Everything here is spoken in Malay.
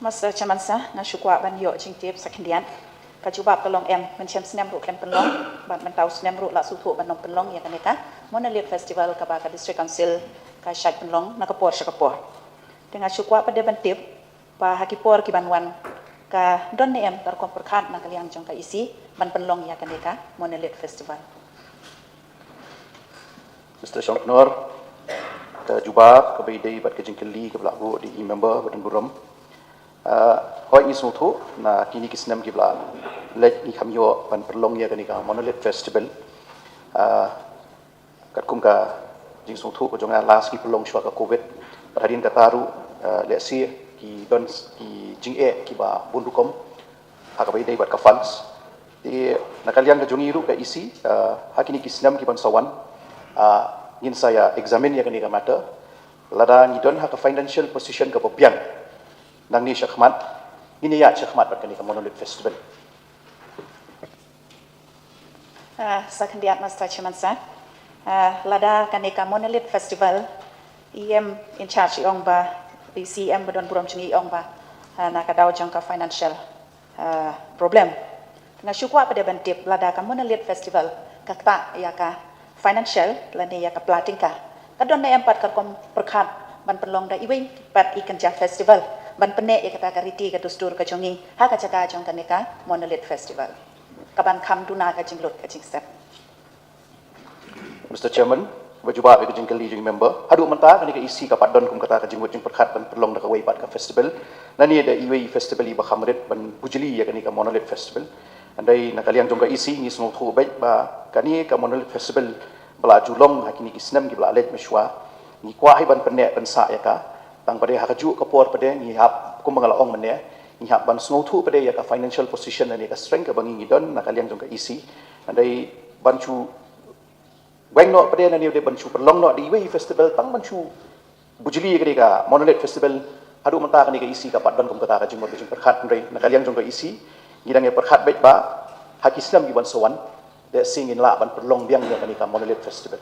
Masa Chairman sa nasyukwa ban yo jing tip sakendian kajubab kalong mencem snem ru klem penlong ban mentau snem ru la sutu ban nom penlong ya kaneka monalit festival ka ba ka district council ka syat penlong nakapor syakapor dengan syukwa pada ban tip pa hakipor ki banwan ka don tar kom perkhat na kaliang jong ka isi ban penlong ya kaneka monalit festival. Mr. Shanknor, kajubab ka Beit bat ka jingkeli ka blago di member badan buram. Hoi ni suatu na kini kisnam kibla let ni kamyo pan perlong ya kanika monolit festival kat kum ka jing suatu ko jonga last ki perlong shwa ka covid padin ka taru let si ki don ki jing ki ba bundukom haka bai dai bat ka funds di nakalian ka jongi ru ka isi hakini kisnam ki pan sawan ngin saya examine ya kanika matter lada ni don haka financial position ka popian nang ni syakmat ini ya syakmat bat kanika monolit festival. Sakendiat Mr. Chairman sa lada kanika monolit festival in charge iong ba BCM badon buram chingi iong ba nakadaw jang ka financial problem na syukwa pada bantip lada ka monolit festival kakta ya ka financial lani ya ka plating ka kadon na empat ka kom perkhat ban penlong da iwing pat ikan ja festival ban pene ya kata kariti ka dustur ka jongi ha ka jaka jong kaneka monolit festival kaban kam duna ka jinglut ka jingstep. Mr. Chairman, bajuba ka jingkeli jing member hadu menta kanika isi ka padon kum kata ka jingwut jing perkhat ban perlong da ka wei pat ka festival nani da iwei festival i ba khamrit ban bujli ya kanika monolit festival andai nakaliang jong ka isi ni smol thu bai ba kani ka monolit festival bala julong hakini kisnam ki bala let meshwa ni Kwah ban pene ban sa ya ka tang pada hakaju kapor pada ni hap kum bangala ong mene ni hap ban snothu pada ya ka financial position ni ka strength ka bangi don nakaliang jong ka isi andai banchu weng no pada ni de banchu perlong no di wei festival tang banchu bujli ka monolit festival hadu menta ka ni ka isi ka padon kum kata ka jing jing perkhat ndai nakaliang jong ka isi ngidang ya perkhat bet ba hak Islam gi ban sowan de sing in la ban perlong biang ya ka ni ka monolit festival.